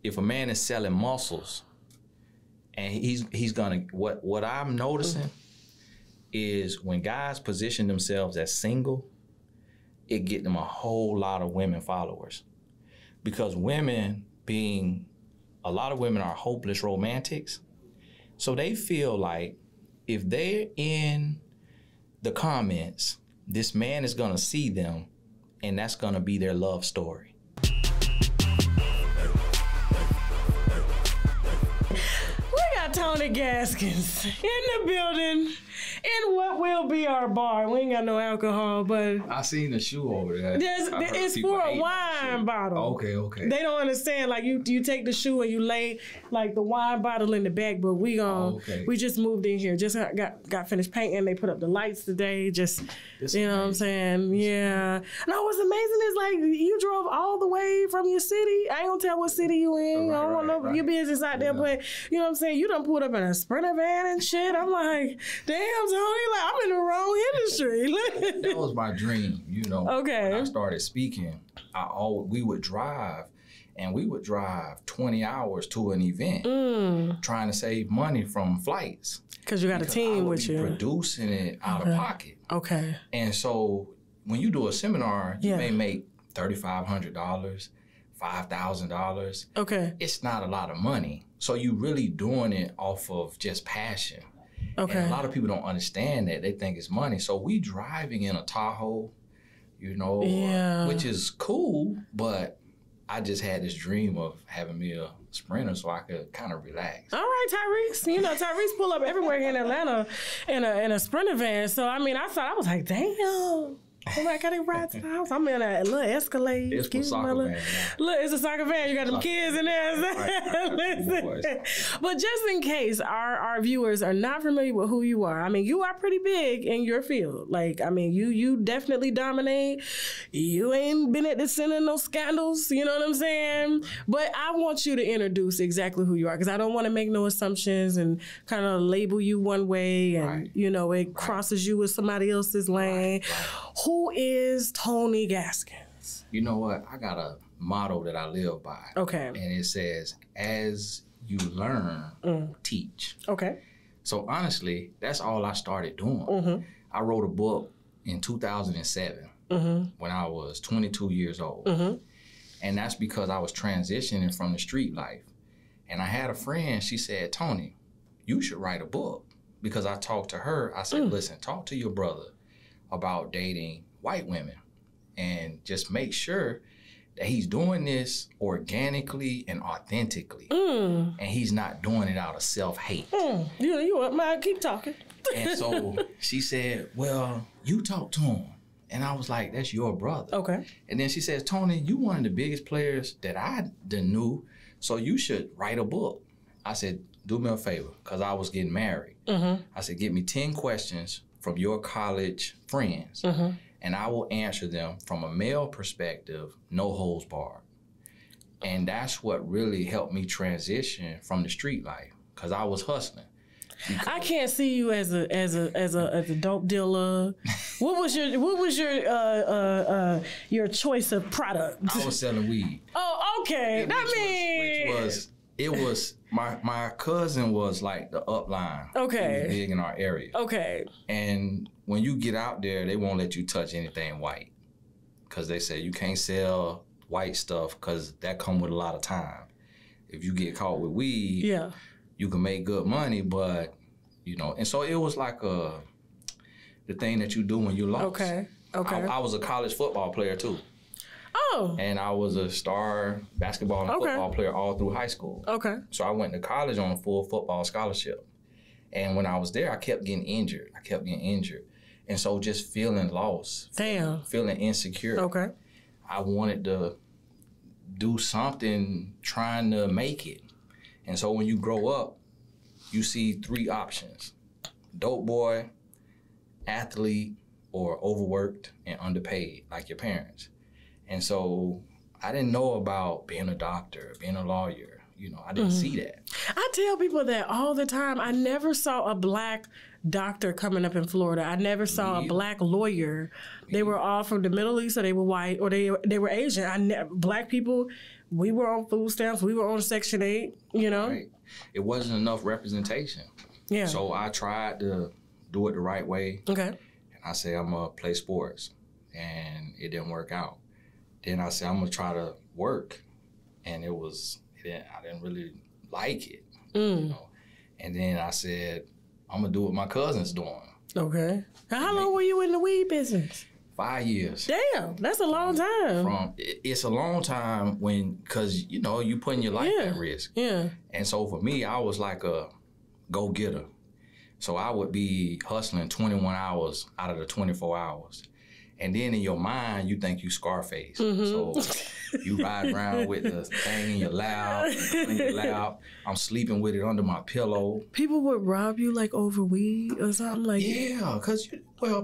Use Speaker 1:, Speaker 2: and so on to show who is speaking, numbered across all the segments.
Speaker 1: if a man is selling muscles, and he's gonna what I'm noticing is when guys position themselves as single, it get them a whole lot of women followers, because a lot of women are hopeless romantics, so they feel like if they're in the comments, this man is gonna see them, and that's gonna be their love story.
Speaker 2: Tony Gaskins in the building in what will be our bar. We ain't got no alcohol, but
Speaker 1: I seen the shoe over there.
Speaker 2: It's for a wine bottle.
Speaker 1: Okay.
Speaker 2: They don't understand. Like you take the shoe and you lay like the wine bottle in the back. But we just moved in here. Just got finished painting. They put up the lights today. Just you know what I'm saying? Yeah. No, what's amazing is like you drove all the way from your city. I ain't gonna tell what city you in. I don't want to know your business out there, but you know what I'm saying? You done pulled up in a Sprinter van and shit. I'm like, damn, Tony, like I'm in the wrong industry.
Speaker 1: That was my dream, you know.
Speaker 2: Okay.
Speaker 1: When I started speaking, we would drive 20 hours to an event, trying to save money from flights. Because
Speaker 2: you got a team with you.
Speaker 1: Producing it out of pocket.
Speaker 2: Okay.
Speaker 1: And so when you do a seminar, you may make $3,500, $5,000.
Speaker 2: Okay.
Speaker 1: It's not a lot of money. So you really doing it off of just passion.
Speaker 2: Okay.
Speaker 1: And a lot of people don't understand that. They think it's money. So we driving in a Tahoe, you know, which is cool, but I just had this dream of having me a Sprinter so I could kind of relax.
Speaker 2: All right, Tyrese. You know, Tyrese pull up everywhere here in Atlanta in a Sprinter van. So, I mean, I was like, damn. I'm like, I didn't ride to the house. I'm in a little Escalade.
Speaker 1: It's a soccer van.
Speaker 2: Look, it's a soccer van. You got them kids in there.
Speaker 1: Right.
Speaker 2: But just in case our viewers are not familiar with who you are, I mean, you are pretty big in your field. Like, I mean, you definitely dominate. You ain't been at the center of no scandals. You know what I'm saying? But I want you to introduce exactly who you are, because I don't want to make no assumptions and kind of label you one way and, you know, it crosses you with somebody else's lane. Who is Tony Gaskins?
Speaker 1: You know what? I got a motto that I live by.
Speaker 2: Okay.
Speaker 1: And it says, as you learn, teach.
Speaker 2: Okay.
Speaker 1: So honestly, that's all I started doing. I wrote a book in 2007 when I was 22 years old. And that's because I was transitioning from the street life. And I had a friend, she said, Tony, you should write a book. Because I talked to her, I said, listen, talk to your brother about dating white women and just make sure that he's doing this organically and authentically. And he's not doing it out of self-hate.
Speaker 2: You want mine? Keep talking.
Speaker 1: And so she said, well, you talk to him. And I was like, that's your brother.
Speaker 2: Okay.
Speaker 1: And then she says, Tony, you one of the biggest players that I knew, so you should write a book. I said, do me a favor, because I was getting married. I said, give me 10 questions from your college friends, and I will answer them from a male perspective, no holds barred. And that's what really helped me transition from the street life, because I was hustling.
Speaker 2: I can't see you as a dope dealer. What was your choice of product?
Speaker 1: I was selling weed.
Speaker 2: Oh, okay.
Speaker 1: It was my cousin was like the upline.
Speaker 2: Okay.
Speaker 1: He was big in our area.
Speaker 2: Okay.
Speaker 1: And when you get out there, they won't let you touch anything white, because they say you can't sell white stuff because that come with a lot of time. If you get caught with weed, you can make good money, but you know. And so it was like the thing that you do when you lost.
Speaker 2: Okay.
Speaker 1: I was a college football player too.
Speaker 2: Oh.
Speaker 1: And I was a star basketball and football player all through high school.
Speaker 2: Okay.
Speaker 1: So I went to college on a full football scholarship. And when I was there, I kept getting injured. And so just feeling lost.
Speaker 2: Damn.
Speaker 1: Feeling insecure.
Speaker 2: Okay.
Speaker 1: I wanted to do something trying to make it. And so when you grow up, you see 3 options: dope boy, athlete, or overworked and underpaid, like your parents. And so I didn't know about being a doctor, being a lawyer. You know, I didn't see that.
Speaker 2: I tell people that all the time. I never saw a black doctor coming up in Florida. I never saw a black lawyer. They were all from the Middle East, or they were white, or they were Asian. Black people we were on food stamps. We were on Section 8, you know?
Speaker 1: Right. It wasn't enough representation.
Speaker 2: Yeah.
Speaker 1: So I tried to do it the right way.
Speaker 2: Okay.
Speaker 1: And I said, I'm going to play sports. And it didn't work out. Then I said, I'm going to try to work. And I didn't really like it. You know? And then I said, I'm going to do what my cousin's doing.
Speaker 2: Okay. How long were you in the weed business?
Speaker 1: 5 years.
Speaker 2: Damn, that's a long time.
Speaker 1: It's a long time because, you know, you putting your life at risk.
Speaker 2: Yeah.
Speaker 1: And so for me, I was like a go-getter. So I would be hustling 21 hours out of the 24 hours. And then in your mind, you think you Scarface. So you ride around with the thing in your lap, I'm sleeping with it under my pillow. People
Speaker 2: would rob you like over weed or something like that?
Speaker 1: Yeah, because,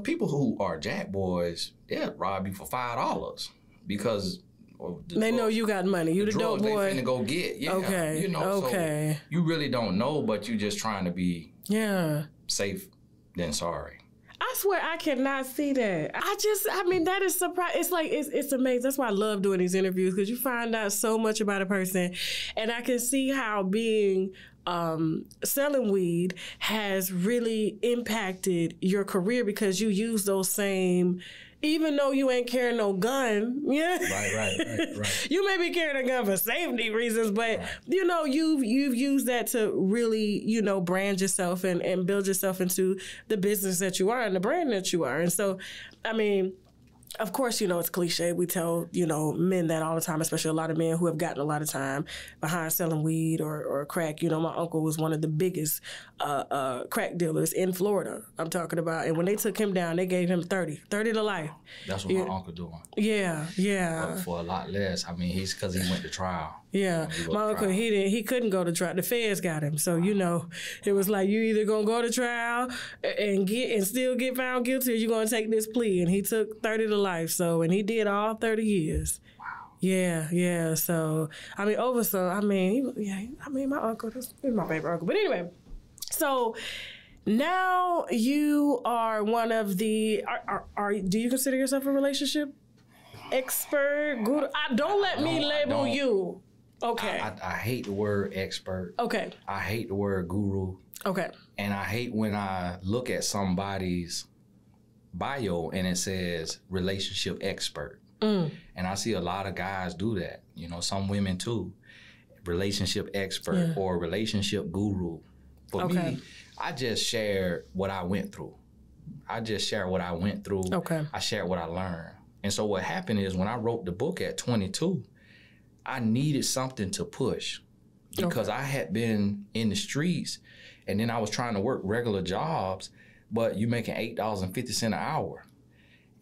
Speaker 1: people who are jack boys, they'll rob you for $5 because
Speaker 2: they know you got money. You the dope boy.
Speaker 1: They finna go get. Yeah.
Speaker 2: Okay.
Speaker 1: You know, so you really don't know, but you just trying to be safe than sorry.
Speaker 2: I swear I cannot see that. That is surprising. It's like, it's amazing. That's why I love doing these interviews, because you find out so much about a person. And I can see how being selling weed has really impacted your career, because you use those same, even though you ain't carrying no gun, Right. You may be carrying a gun for safety reasons, but you know, you've used that to really, you know, brand yourself and build yourself into the business that you are and the brand that you are. And so, I mean, of course, you know, it's cliche. We tell, you know, men that all the time, especially a lot of men who have gotten a lot of time behind selling weed or crack. You know, my uncle was one of the biggest crack dealers in Florida, I'm talking about. And when they took him down, they gave him 30 to life.
Speaker 1: That's what my uncle doing.
Speaker 2: Yeah.
Speaker 1: But for a lot less. I mean, because he went to trial.
Speaker 2: Yeah, my uncle, he couldn't go to trial. The feds got him. So, you know, it was like, you either gonna go to trial and still get found guilty, or you gonna take this plea. And he took 30 to life. So, and he did all 30 years.
Speaker 1: Wow.
Speaker 2: Yeah. So, my uncle, he's my favorite uncle. But anyway, so now you are one of the, do you consider yourself a relationship expert? Guru? Don't let me label you. Okay.
Speaker 1: I hate the word expert.
Speaker 2: Okay.
Speaker 1: I hate the word guru.
Speaker 2: Okay.
Speaker 1: And I hate when I look at somebody's bio and it says relationship expert. And I see a lot of guys do that. You know, some women too. Relationship expert or relationship guru. For me, I just shared what I went through. Okay. I shared what I learned. And so what happened is, when I wrote the book at 22, I needed something to push, because I had been in the streets, and then I was trying to work regular jobs, but you making $8.50 an hour.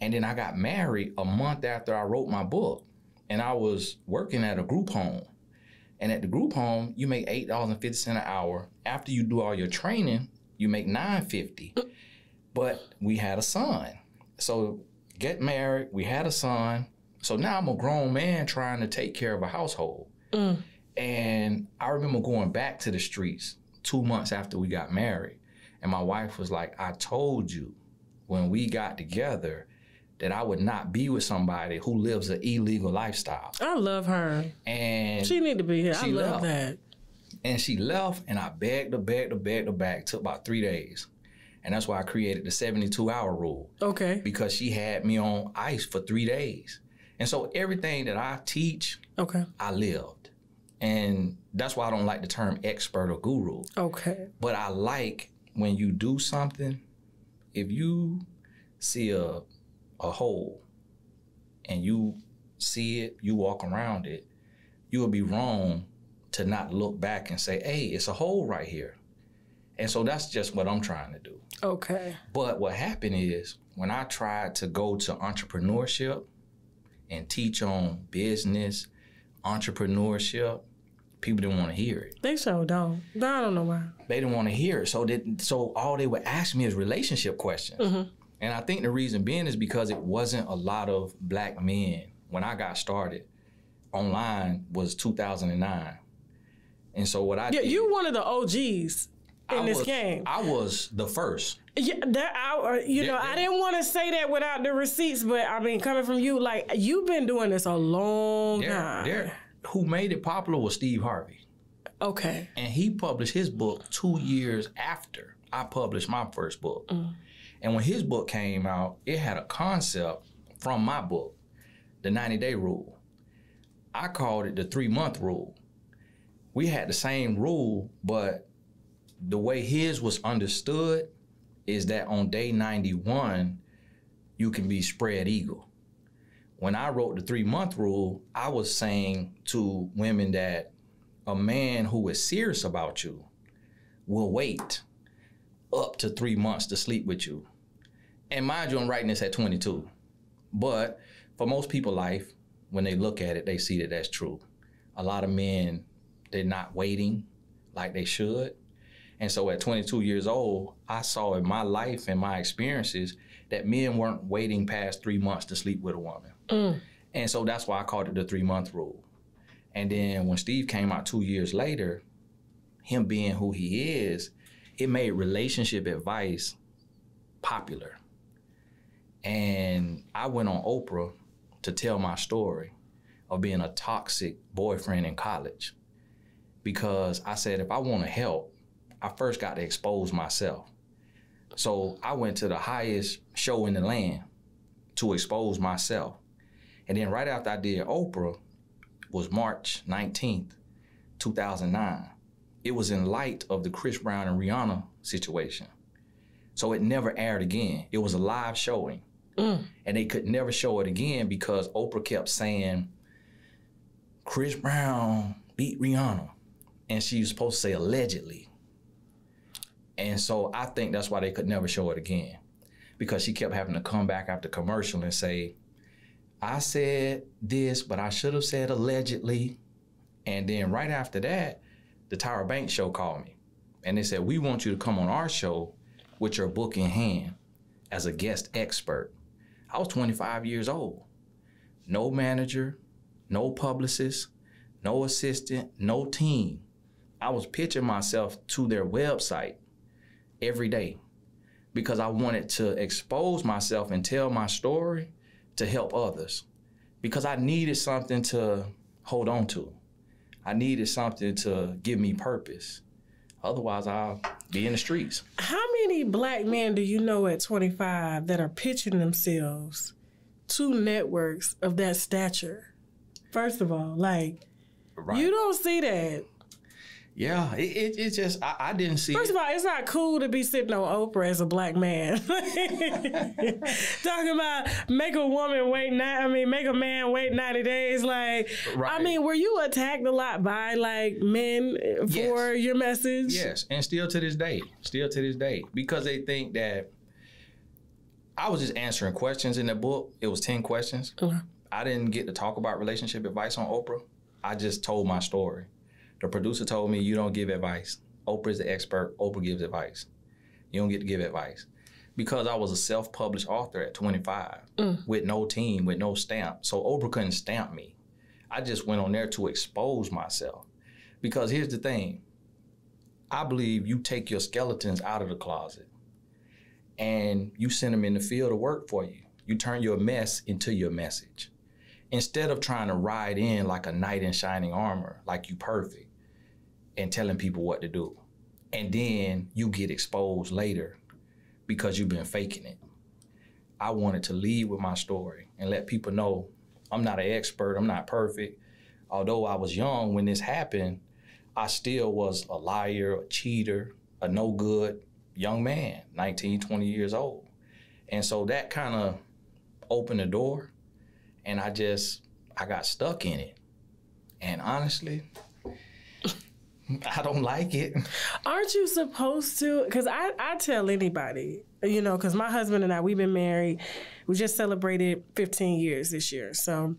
Speaker 1: And then I got married a month after I wrote my book, and I was working at a group home. And at the group home, you make $8.50 an hour. After you do all your training, you make $9.50. But we had a son. So get married, we had a son. So now I'm a grown man trying to take care of a household. And I remember going back to the streets 2 months after we got married. And my wife was like, I told you when we got together that I would not be with somebody who lives an illegal lifestyle.
Speaker 2: I love her.
Speaker 1: And
Speaker 2: she need to be here. I love that.
Speaker 1: And she left, and I begged her back. It took about 3 days. And that's why I created the 72-hour rule. Okay. Because she had me on ice for 3 days. And so everything that I teach, I lived. And that's why I don't like the term expert or guru. Okay. But I like when you do something, if you see a hole and you see it, you walk around it, you would be wrong to not look back and say, hey, it's a hole right here. And so that's just what I'm trying to do. Okay. But what happened is, when I tried to go to entrepreneurship and teach on business, entrepreneurship, people didn't want to hear it.
Speaker 2: They so don't. I don't know why.
Speaker 1: They didn't want to hear it. So all they would ask me is relationship questions. And I think the reason being is because it wasn't a lot of black men. When I got started, online was 2009. And so what I did...
Speaker 2: you one of the OGs in this game.
Speaker 1: I was the first.
Speaker 2: Yeah, I didn't want to say that without the receipts, but I mean, coming from you, like, you've been doing this a long time.
Speaker 1: who made it popular was Steve Harvey.
Speaker 2: Okay.
Speaker 1: And he published his book 2 years after I published my first book. Mm. And when his book came out, it had a concept from my book, the 90-day rule. I called it the 3-month rule. We had the same rule, but the way his was understood is that on day 91, you can be spread eagle. When I wrote the 3-month rule, I was saying to women that a man who is serious about you will wait up to 3 months to sleep with you. And mind you, I'm writing this at 22. But for most people's life, when they look at it, they see that that's true. A lot of men, they're not waiting like they should. And so at 22 years old, I saw in my life and my experiences that men weren't waiting past 3 months to sleep with a woman. Mm. And so that's why I called it the 3-month rule. And then when Steve came out 2 years later, him being who he is, it made relationship advice popular. And I went on Oprah to tell my story of being a toxic boyfriend in college. Because I said, if I want to help, I first got to expose myself. So I went to the highest show in the land to expose myself. And then right after I did Oprah was March 19th, 2009. It was in light of the Chris Brown and Rihanna situation. So it never aired again. It was a live showing. Mm. And they could never show it again because Oprah kept saying, Chris Brown beat Rihanna. And she was supposed to say allegedly. And so I think that's why they could never show it again. Because she kept having to come back after commercial and say, I said this, but I should have said allegedly. And then right after that, the Tyra Banks show called me. And they said, we want you to come on our show with your book in hand as a guest expert. I was 25 years old. No manager, no publicist, no assistant, no team. I was pitching myself to their website every day because I wanted to expose myself and tell my story to help others because I needed something to hold on to. I needed something to give me purpose. Otherwise, I'll be in the streets.
Speaker 2: How many black men do you know at 25 that are pitching themselves to networks of that stature? First of all, like, right. You don't see that.
Speaker 1: Yeah, it's just, I didn't see
Speaker 2: First of all, it's not cool to be sitting on Oprah as a black man. Talking about make a man wait 90 days. Like, right. I mean, were you attacked a lot by like men for your message?
Speaker 1: Yes, and still to this day, because they think that I was just answering questions in the book. It was 10 questions. Okay. I didn't get to talk about relationship advice on Oprah. I just told my story. The producer told me, you don't give advice. Oprah's the expert. Oprah gives advice. You don't get to give advice. Because I was a self-published author at 25 with no team, with no stamp. So Oprah couldn't stamp me. I just went on there to expose myself. Because here's the thing. I believe you take your skeletons out of the closet and you send them in the field to work for you. You turn your mess into your message. Instead of trying to ride in like a knight in shining armor, like you perfect, and telling people what to do. And then you get exposed later because you've been faking it. I wanted to lead with my story and let people know I'm not an expert, I'm not perfect. Although I was young when this happened, I still was a liar, a cheater, a no good young man, 19, 20 years old. And so that kind of opened the door and I got stuck in it. And honestly, I don't like it.
Speaker 2: Aren't you supposed to? Because I tell anybody, you know, because my husband and I, we've been married. We just celebrated 15 years this year. So,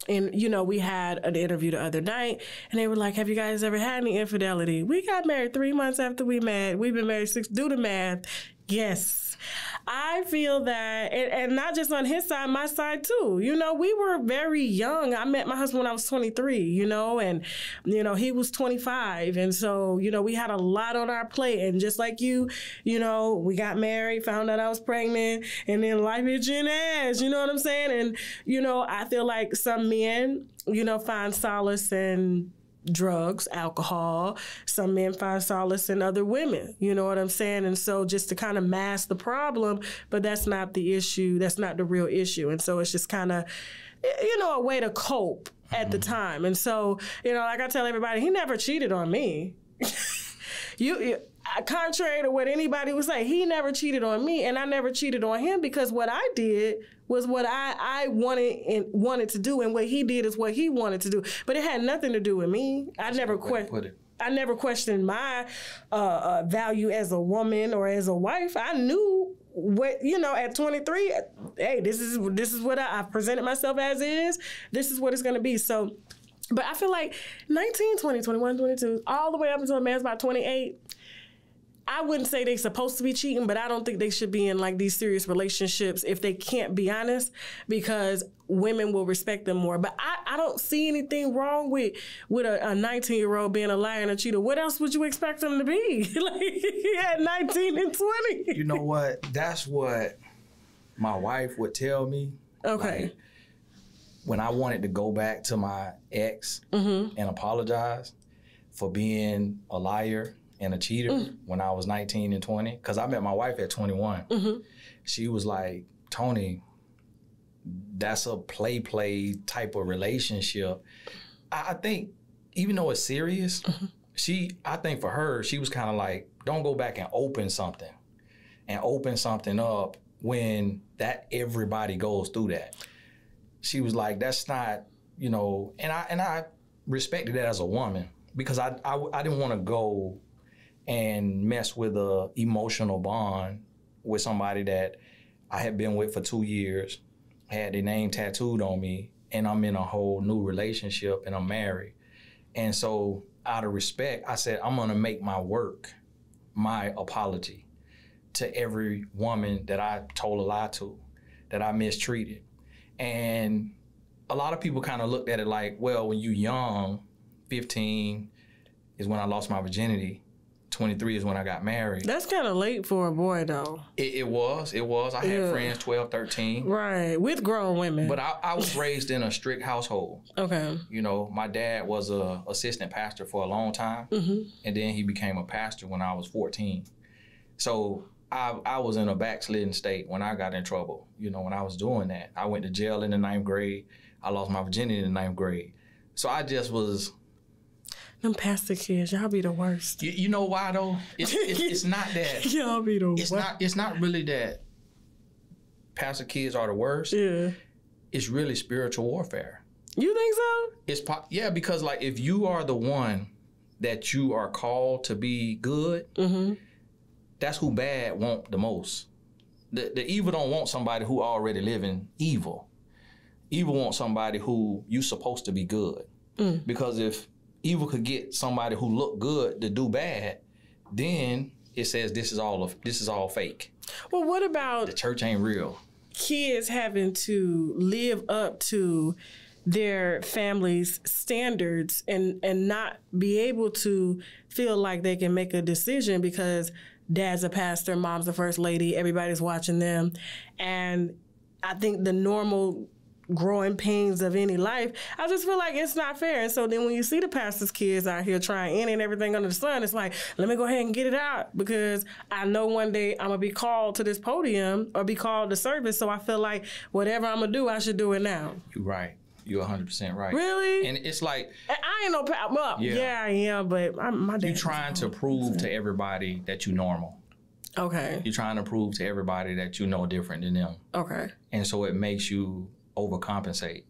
Speaker 2: and, you know, we had an interview the other night, and they were like, have you guys ever had any infidelity? We got married 3 months after we met. We've been married 6. Do the math. Yes. I feel that, and not just on his side, my side too. You know, we were very young. I met my husband when I was 23, you know, and, you know, he was 25. And so, you know, we had a lot on our plate. And just like you know, we got married, found out I was pregnant, and then life hit you in the ass, you know what I'm saying? And, you know, I feel like some men, you know, find solace in drugs, alcohol. Some men find solace in other women. You know what I'm saying? And so just to kind of mask the problem, but that's not the issue. That's not the real issue. And so it's just kind of, you know, a way to cope at the time. And so, you know, like I tell everybody, he never cheated on me. Contrary to what anybody would say, he never cheated on me, and I never cheated on him, because what I did was what I wanted to do, and what he did is what he wanted to do. But it had nothing to do with me. I never questioned my value as a woman or as a wife. I knew what, you know, at 23, hey, this is what I presented myself as is. This is what it's going to be. So, but I feel like 19, 20, 21, 22, all the way up until a man's about 28, I wouldn't say they're supposed to be cheating, but I don't think they should be in like these serious relationships if they can't be honest, because women will respect them more. But I don't see anything wrong with a 19-year-old being a liar and a cheater. What else would you expect them to be? Like, he had 19 and 20.
Speaker 1: You know what? That's what my wife would tell me.
Speaker 2: Okay.
Speaker 1: Like, when I wanted to go back to my ex and apologize for being a liar and a cheater when I was 19 and 20, because I met my wife at 21. She was like, Tony, that's a play type of relationship. I think, even though it's serious, I think for her, she was kind of like, don't go back and open something up when that everybody goes through that. She was like, that's not, you know, and I respected that as a woman, because I didn't want to go and mess with a emotional bond with somebody that I had been with for 2 years, had their name tattooed on me, and I'm in a whole new relationship and I'm married. And so out of respect, I said, I'm gonna make my apology to every woman that I told a lie to, that I mistreated. And a lot of people kind of looked at it like, well, when you're young, 15 is when I lost my virginity. 23 is when I got married.
Speaker 2: That's kind of late for a boy, though.
Speaker 1: It was. I had friends 12, 13.
Speaker 2: Right, with grown women.
Speaker 1: But I was raised in a strict household.
Speaker 2: Okay.
Speaker 1: You know, my dad was a assistant pastor for a long time, and then he became a pastor when I was 14. So I was in a backslidden state when I got in trouble. You know, when I was doing that, I went to jail in the 9th grade. I lost my virginity in the 9th grade. So I just was.
Speaker 2: Them pastor kids, y'all be the worst.
Speaker 1: You know why though? It's not that.
Speaker 2: Y'all be the worst.
Speaker 1: It's not really that pastor kids are the worst.
Speaker 2: Yeah.
Speaker 1: It's really spiritual warfare.
Speaker 2: You think so?
Speaker 1: Yeah, because like if you are the one that you are called to be good, that's who bad want the most. The evil don't want somebody who already living evil. Evil wants somebody who you supposed to be good. Because if evil could get somebody who look good to do bad, then it says this is all fake.
Speaker 2: Well, what about
Speaker 1: the church ain't real?
Speaker 2: Kids having to live up to their family's standards and not be able to feel like they can make a decision because dad's a pastor, mom's the first lady, everybody's watching them. And I think the normal growing pains of any life, I just feel like it's not fair. And so then when you see the pastor's kids out here trying any and everything under the sun, it's like, let me go ahead and get it out, because I know one day I'm going to be called to this podium or be called to service. So I feel like whatever I'm going to do, I should do it now.
Speaker 1: You're right. You're 100% right.
Speaker 2: Really?
Speaker 1: And it's like,
Speaker 2: I ain't no well, yeah, I am, but my dad.
Speaker 1: You're trying to prove to everybody that you're normal.
Speaker 2: Okay.
Speaker 1: You're trying to prove to everybody that you know different than them.
Speaker 2: Okay.
Speaker 1: And so it makes you overcompensate.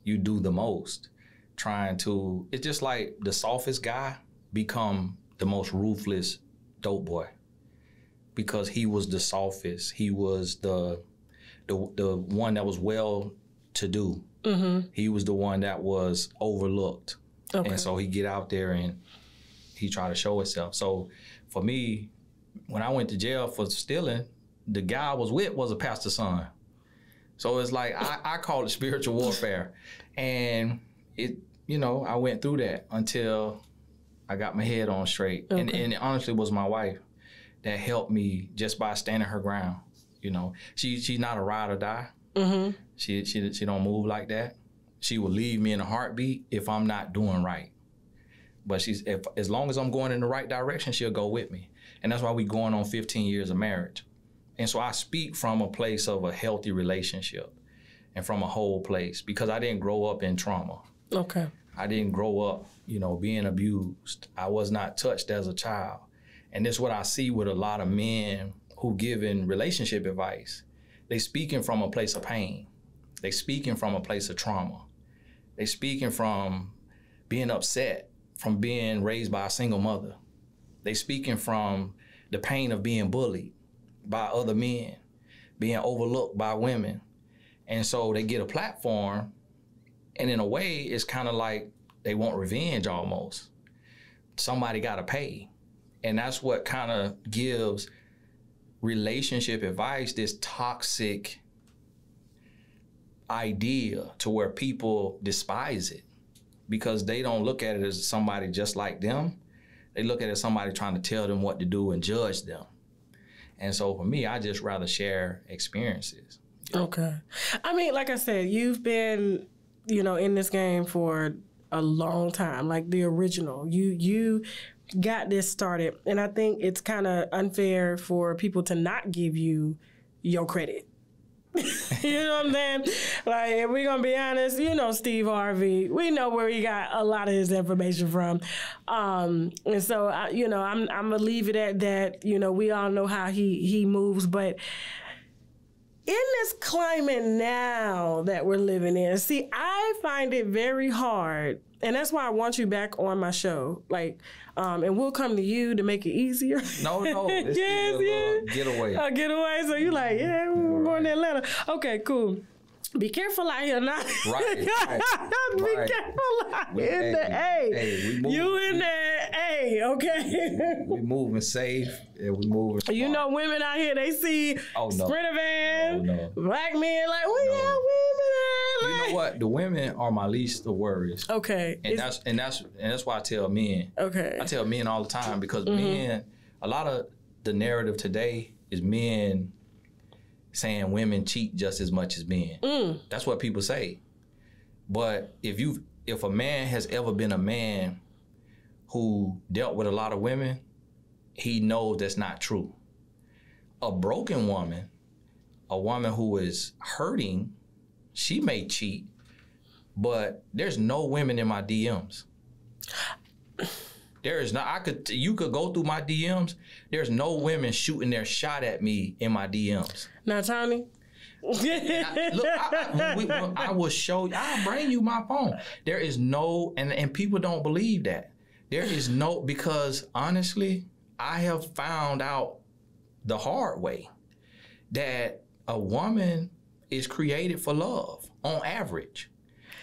Speaker 1: You do the most. It's just like the softest guy become the most ruthless dope boy, because he was the softest. He was the one that was well to do. He was the one that was overlooked. Okay. And so he get out there and he try to show himself. So for me, when I went to jail for stealing, the guy I was with was a pastor's son. So it's like, I call it spiritual warfare. And it, you know, I went through that until I got my head on straight. Okay. And it honestly was my wife that helped me just by standing her ground. You know, she's not a ride or die. Mm-hmm. She don't move like that. She will leave me in a heartbeat if I'm not doing right. But as long as I'm going in the right direction, she'll go with me. And that's why we going on 15 years of marriage. And so I speak from a place of a healthy relationship and from a whole place, because I didn't grow up in trauma. Okay. I didn't grow up, you know, being abused. I was not touched as a child. And this is what I see with a lot of men who giving relationship advice. They speaking from a place of pain. They speaking from a place of trauma. They speaking from being upset from being raised by a single mother. They speaking from the pain of being bullied by other men, being overlooked by women. And so they get a platform, and in a way, it's kind of like they want revenge almost. Somebody got to pay. And that's what kind of gives relationship advice this toxic idea to where people despise it, because they don't look at it as somebody just like them. They look at it as somebody trying to tell them what to do and judge them. And so for me, I just rather share experiences.
Speaker 2: Okay. I mean, like I said, you've been, you know, in this game for a long time, like the original. You got this started. And I think it's kind of unfair for people to not give you your credit. You know what I'm saying? Like, if we're going to be honest, you know Steve Harvey. We know where he got a lot of his information from. And so, you know, I'm going to leave it at that. You know, we all know how he moves. But in this climate now that we're living in, see, I find it very hard. And that's why I want you back on my show. Like, and we'll come to you to make it easier.
Speaker 1: No. It's a getaway.
Speaker 2: A getaway. So you're like, yeah, we're going to Atlanta. Okay, cool. Be careful out here now.
Speaker 1: Right.
Speaker 2: Be careful out here in the A. Hey, you in the A, okay?
Speaker 1: We moving safe and we moving smart.
Speaker 2: You know, women out here, they see Sprinter van, black men, like, we got women there.
Speaker 1: You know what? The women are my least of worries.
Speaker 2: Okay.
Speaker 1: And that's why I tell men. Okay. I tell men all the time, because men, a lot of the narrative today is men saying women cheat just as much as men. That's what people say. But if a man has ever been a man who dealt with a lot of women, he knows that's not true. A broken woman, a woman who is hurting, she may cheat, but there's no women in my DMs. There is not. You could go through my DMs. There's no women shooting their shot at me in my DMs.
Speaker 2: Now, Tony.
Speaker 1: I will show you. I'll bring you my phone. There is no, and people don't believe that. There is no, because honestly, I have found out the hard way that a woman is created for love on average.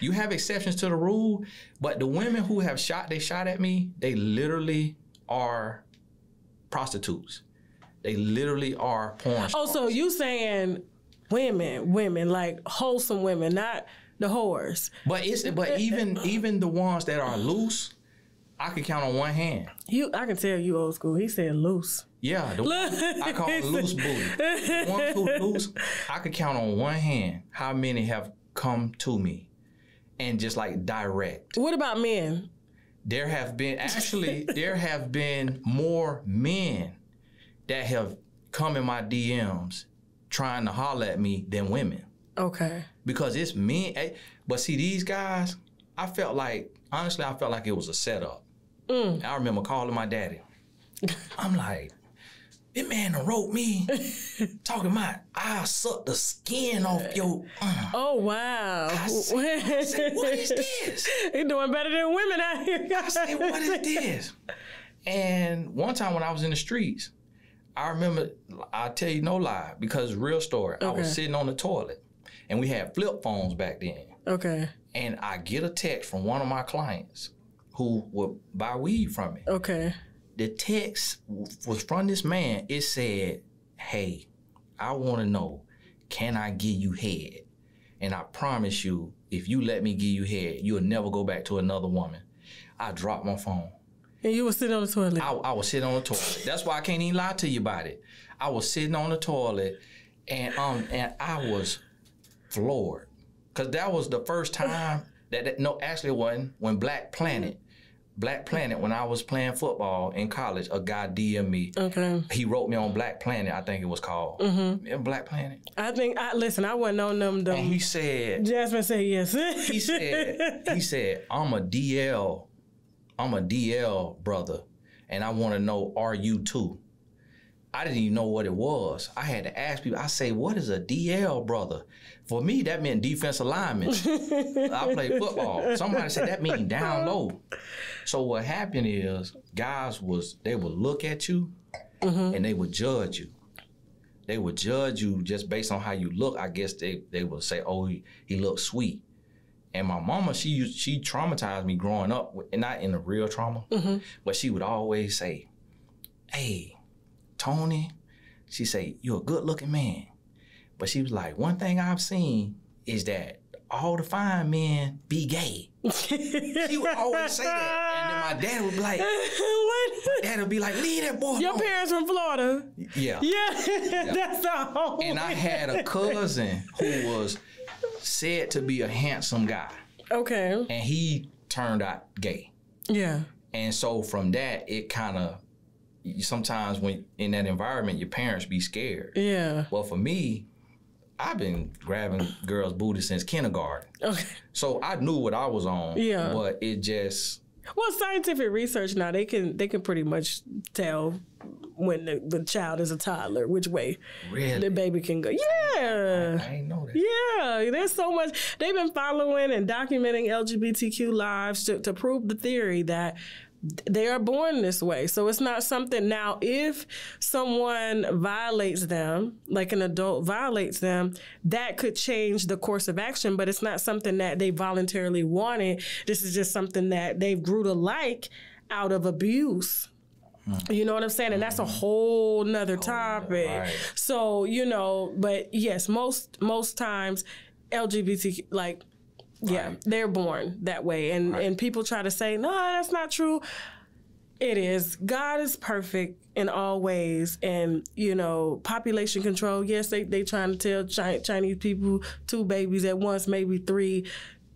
Speaker 1: You have exceptions to the rule, but the women who have shot at me, they literally are prostitutes. They literally are porn stars.
Speaker 2: Oh, so you saying women, like wholesome women, not the whores.
Speaker 1: But even the ones that are loose, I can count on one hand.
Speaker 2: I can tell you old school. He said loose.
Speaker 1: Yeah, I call it loose booty. The ones who loose, I can count on one hand how many have come to me. And just like direct.
Speaker 2: What about men?
Speaker 1: There have been more men that have come in my DMs trying to holler at me than women. Okay. Because it's men. But see, these guys, honestly, I felt like it was a setup. I remember calling my daddy. I'm like, this man done wrote me talking about, I'll suck the skin off your...
Speaker 2: Oh, wow.
Speaker 1: I said, what is this?
Speaker 2: He's doing better than women out here.
Speaker 1: I said, what is this? And one time when I was in the streets, I remember, I'll tell you no lie, because real story. Okay. I was sitting on the toilet, and we had flip phones back then. Okay. And I get a text from one of my clients who would buy weed from me. Okay. The text was from this man. It said, hey, I want to know, can I give you head? And I promise you, if you let me give you head, you'll never go back to another woman. I dropped my phone.
Speaker 2: And you were sitting on the toilet?
Speaker 1: I was sitting on the toilet. That's why I can't even lie to you about it. I was sitting on the toilet, and I was floored. Because that was the first time no, actually it wasn't. When Black Planet, when I was playing football in college, a guy DM'd me. Okay. He wrote me on Black Planet, I think it was called. Mm-hmm. Black Planet.
Speaker 2: Listen, I wasn't on them.
Speaker 1: And he said.
Speaker 2: Jasmine said yes.
Speaker 1: he said, I'm a DL brother, and I want to know, are you too? I didn't even know what it was. I had to ask people. I say, what is a DL brother? For me, that meant defensive lineman. I played football. Somebody said that means down low. So what happened is guys they would look at you and they would judge you. They would judge you just based on how you look. I guess they would say, oh, he looks sweet. And my mama, she traumatized me growing up, not in the real trauma, but she would always say, hey, Tony, she say, you're a good looking man. But she was like, one thing I've seen is that all the fine men be gay. She would always say that. And then my dad would be like, leave that boy
Speaker 2: Your parents from Florida?
Speaker 1: Yeah.
Speaker 2: Yeah, that's all.
Speaker 1: And I had a cousin who was said to be a handsome guy. Okay. And he turned out gay. Yeah. And so from that, it kind of, sometimes when in that environment, your parents be scared. Yeah. Well, for me, I've been grabbing girls' booty since kindergarten. Okay. So I knew what I was on. Yeah. But it just.
Speaker 2: Well, scientific research now, they can pretty much tell when the child is a toddler which way the baby can go. Yeah.
Speaker 1: I ain't know that.
Speaker 2: Yeah. There's so much. They've been following and documenting LGBTQ lives to prove the theory that they are born this way. So it's not something. Now, if someone violates them, like an adult violates them, that could change the course of action, but it's not something that they voluntarily wanted. This is just something that they grew to like out of abuse. You know what I'm saying? And that's a whole nother topic. Right. So, but yes, most times LGBTQ, like, yeah, they're born that way. And people try to say, no, that's not true. It is. God is perfect in all ways. And, population control, yes, they trying to tell Chinese people 2 babies at once, maybe 3.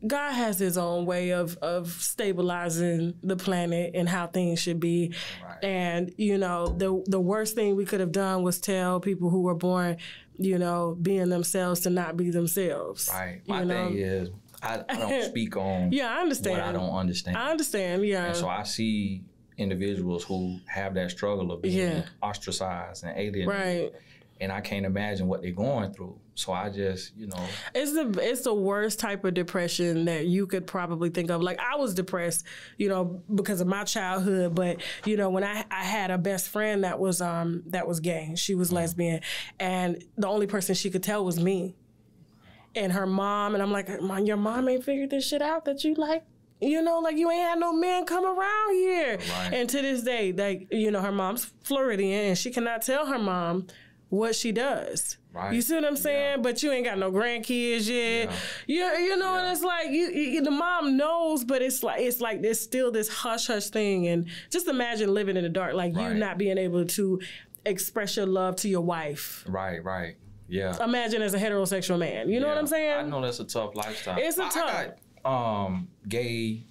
Speaker 2: God has his own way of stabilizing the planet and how things should be. Right. And, the worst thing we could have done was tell people who were born, being themselves to not be themselves.
Speaker 1: Right. My thing is, I don't speak on
Speaker 2: I understand.
Speaker 1: what I don't understand.
Speaker 2: I understand, yeah.
Speaker 1: And so I see individuals who have that struggle of being ostracized and alienated. Right. And I can't imagine what they're going through. So I just,
Speaker 2: It's the worst type of depression that you could probably think of. Like, I was depressed, because of my childhood. But, when I had a best friend that was gay. She was lesbian. And the only person she could tell was me. And her mom, and I'm like, Mom, your mom ain't figured this shit out that you like, you ain't had no men come around here. Right. And to this day, her mom's Floridian, and she cannot tell her mom what she does. Right. You see what I'm saying? Yeah. But you ain't got no grandkids yet. Yeah. And it's like the mom knows, but it's like there's still this hush thing. And just imagine living in the dark, like you not being able to express your love to your wife.
Speaker 1: Right. Yeah.
Speaker 2: Imagine as a heterosexual man. You know what I'm saying?
Speaker 1: I know that's a tough lifestyle.
Speaker 2: It's tough.
Speaker 1: I got gay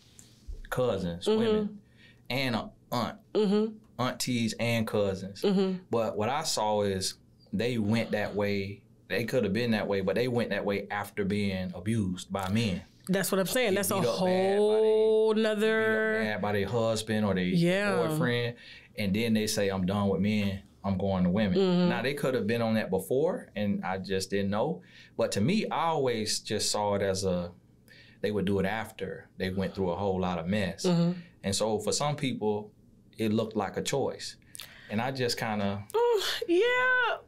Speaker 1: cousins, women, and an aunt, aunties and cousins. But what I saw is they went that way. They could have been that way, but they went that way after being abused by men.
Speaker 2: That's what I'm saying. That's a whole nother.
Speaker 1: Bad by their husband or their boyfriend, and then they say, "I'm done with men. I'm going to women." Now, they could have been on that before, and I just didn't know. But to me, I always just saw it as they would do it after they went through a whole lot of mess. And so for some people, it looked like a choice. And I just kind of,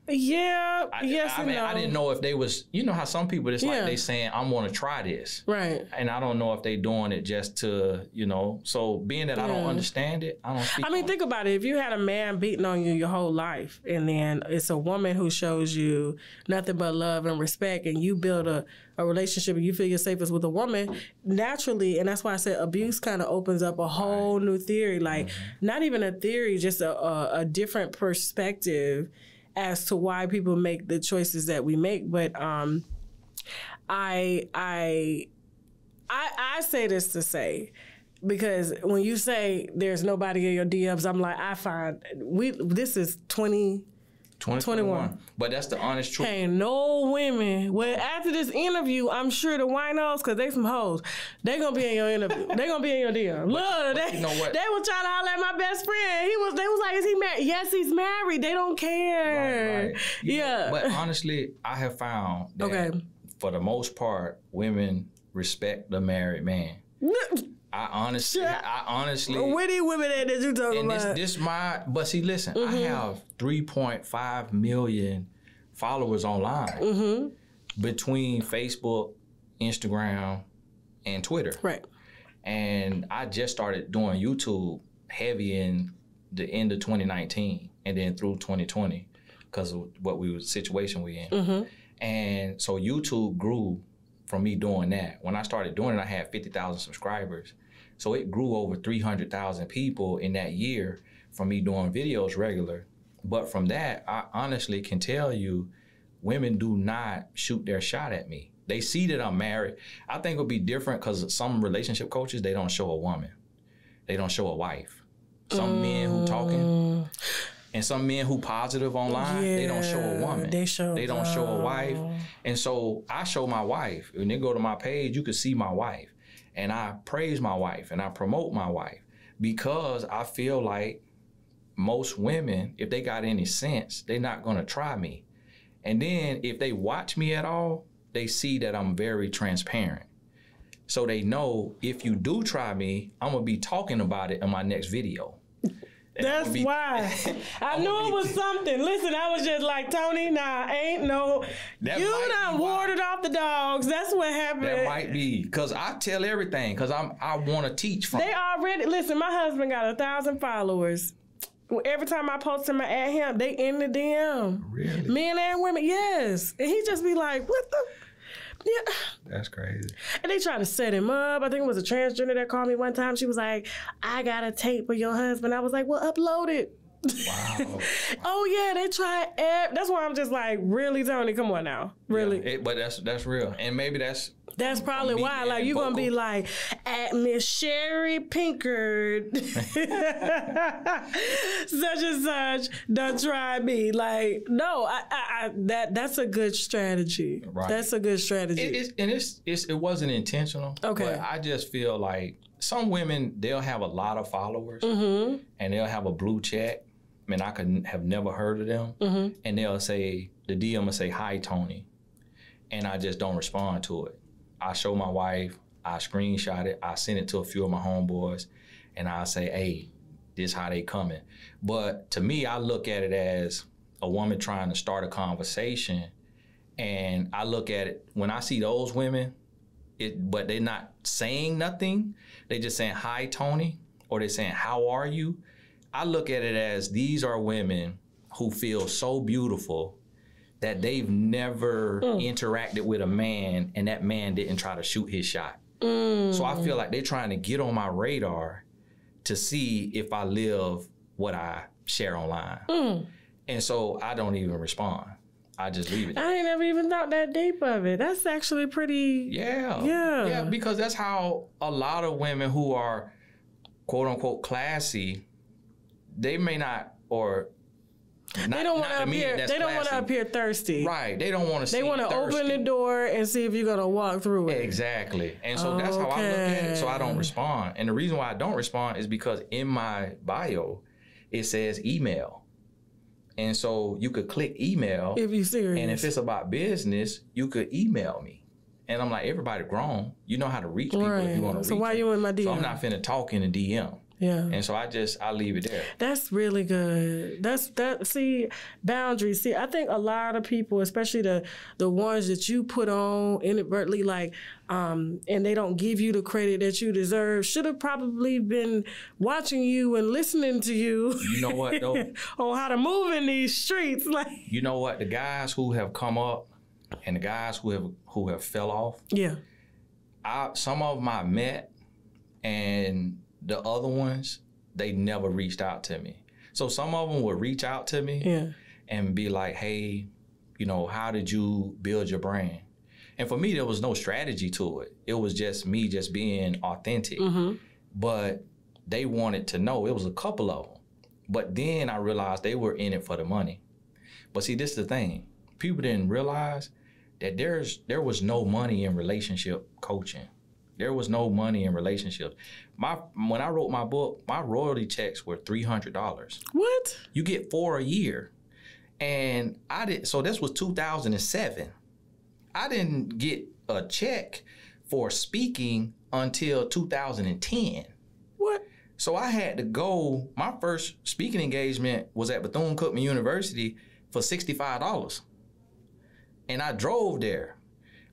Speaker 1: I didn't know if they was, you know how some people, it's like they saying, I'm going to try this.
Speaker 2: Right.
Speaker 1: And I don't know if they doing it just to, you know, so being that I don't understand it, I don't speak
Speaker 2: think about it. If you had a man beating on you your whole life and then it's a woman who shows you nothing but love and respect and you build a relationship and you feel you're safest with a woman, naturally, and that's why I said abuse kind of opens up a whole new theory, like not even a theory, just a different perspective as to why people make the choices that we make. But I say this to say, because when you say there's nobody in your DMs, I'm like, I find this is 2021.
Speaker 1: But that's the honest truth.
Speaker 2: Ain't no women. Well, after this interview, I'm sure the winos, because they some hoes, they going to be in your interview. They going to be in your DM. Look,
Speaker 1: you know what?
Speaker 2: They were trying to holler at my best friend. They was like, is he married? Yes, he's married. They don't care. Right.
Speaker 1: Yeah. But honestly, I have found that for the most part, women respect the married man. I honestly,
Speaker 2: where these women at that you talking
Speaker 1: about? But see, listen, I have 3.5 million followers online between Facebook, Instagram, and Twitter.
Speaker 2: Right.
Speaker 1: And I just started doing YouTube heavy in the end of 2019 and then through 2020 because of situation we in. And so YouTube grew from me doing that. When I started doing it, I had 50,000 subscribers. So it grew over 300,000 people in that year from me doing videos regular. But from that, I honestly can tell you, women do not shoot their shot at me. They see that I'm married. I think it'll be different because some relationship coaches, they don't show a woman. They don't show a wife. Some men who talking and some men who positive online, they don't show a woman. They don't show a wife. And so I show my wife. When they go to my page, you can see my wife. And I praise my wife and I promote my wife because I feel like most women, if they got any sense, they're not going to try me. And then if they watch me at all, they see that I'm very transparent. So they know if you do try me, I'm going to be talking about it in my next video.
Speaker 2: That's why. I knew it was something. Listen, I was just like, Tony, ain't no. You done warded off the dogs. That's what happened.
Speaker 1: That might be. Because I tell everything. Because I want to teach from.
Speaker 2: They already, listen, my husband got 1,000 followers. Every time I post him and add him, they in the DM.
Speaker 1: Really?
Speaker 2: Men and women, yes. And he just be like, what the? Yeah.
Speaker 1: That's crazy.
Speaker 2: And they try to set him up. I think it was a transgender that called me one time. She was like, I got a tape of your husband. I was like, well, upload it.
Speaker 1: Wow.
Speaker 2: Oh, yeah, they try. That's why I'm just like, really, Tony? Come on now. Really?
Speaker 1: Yeah, but that's real. And maybe that's
Speaker 2: probably why. Like, you're going to be like, at Miss Sherry Pinkard, such and such, don't try me. Like, no, that's a good strategy. Right. That's a good strategy.
Speaker 1: It wasn't intentional.
Speaker 2: Okay.
Speaker 1: But I just feel like some women, they'll have a lot of followers and they'll have a blue check. I mean, I could have never heard of them. And they'll say, the DM will say, hi, Tony. And I just don't respond to it. I show my wife, I screenshot it, I send it to a few of my homeboys, and I say, hey, this how they coming. But to me, I look at it as a woman trying to start a conversation, and I look at it, when I see those women, but they're not saying nothing, they just saying, hi, Tony, or they're saying, how are you? I look at it as these are women who feel so beautiful that they've never interacted with a man and that man didn't try to shoot his shot. So I feel like they're trying to get on my radar to see if I live what I share online. And so I don't even respond. I just leave it.
Speaker 2: I ain't never even thought that deep of it. That's actually pretty...
Speaker 1: Yeah, because that's how a lot of women who are quote unquote classy, they may not, or...
Speaker 2: They don't want to appear thirsty.
Speaker 1: Right. They don't want to seem
Speaker 2: thirsty. They want to open the door and see if you're going to walk through it.
Speaker 1: Exactly. And so that's how I look at it. So I don't respond. And the reason why I don't respond is because in my bio, it says email. And so you could click email.
Speaker 2: If you're serious.
Speaker 1: And if it's about business, you could email me. And I'm like, everybody grown. You know how to reach people if you want to reach them.
Speaker 2: So why you in my DM?
Speaker 1: So I'm not finna talk in a DM.
Speaker 2: Yeah.
Speaker 1: And so I leave it there.
Speaker 2: That's really good. See, boundaries. See, I think a lot of people, especially the ones that you put on inadvertently, like, and they don't give you the credit that you deserve, should have probably been watching you and listening to you.
Speaker 1: You know what though?
Speaker 2: On how to move in these streets. Like,
Speaker 1: you know what? The guys who have come up and the guys who have fell off.
Speaker 2: Yeah.
Speaker 1: Some of them I met, and the other ones, they never reached out to me. So some of them would reach out to me and be like, hey, you know, how did you build your brand? And for me, there was no strategy to it. It was just me just being authentic. Mm-hmm. But they wanted to know. It was a couple of them. But then I realized they were in it for the money. But see, this is the thing. People didn't realize that there was no money in relationship coaching. There was no money in relationships. When I wrote my book, my royalty checks were $300.
Speaker 2: What?
Speaker 1: You get 4 a year. And so this was 2007. I didn't get a check for speaking until 2010.
Speaker 2: What?
Speaker 1: So I had to go, my first speaking engagement was at Bethune-Cookman University for $65. And I drove there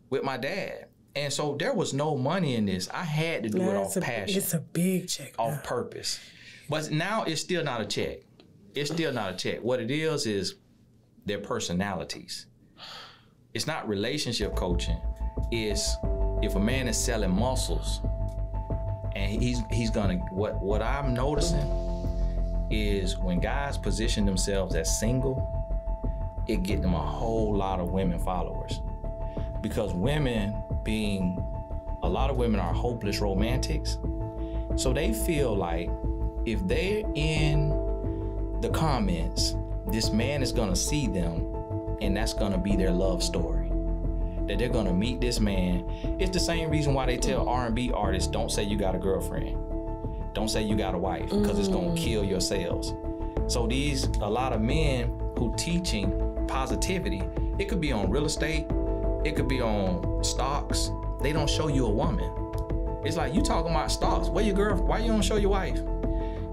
Speaker 1: with my dad. And so there was no money in this. I had to do it off passion.
Speaker 2: It's a big check.
Speaker 1: Off purpose. But now it's still not a check. It's still not a check. What it is their personalities. It's not relationship coaching. It's if a man is selling muscles and he's gonna, what I'm noticing is when guys position themselves as single, it get them a whole lot of women followers. Because a lot of women are hopeless romantics. So they feel like if they're in the comments, this man is gonna see them and that's gonna be their love story. That they're gonna meet this man. It's the same reason why they tell R&B artists, don't say you got a girlfriend. Don't say you got a wife, because it's gonna kill your sales. So a lot of men who teaching positivity, it could be on real estate, it could be on stocks. They don't show you a woman. It's like, you talking about stocks. Where your girl? Why you don't show your wife?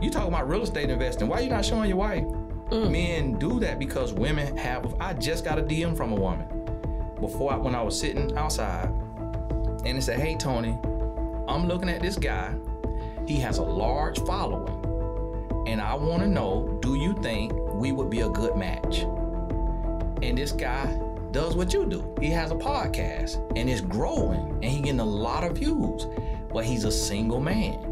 Speaker 1: You talking about real estate investing. Why you not showing your wife? Men do that because women have. I just got a DM from a woman when I was sitting outside, and it said, "Hey Tony, I'm looking at this guy. He has a large following, and I want to know, do you think we would be a good match?" And this guy does what you do. He has a podcast and it's growing and he's getting a lot of views, but he's a single man.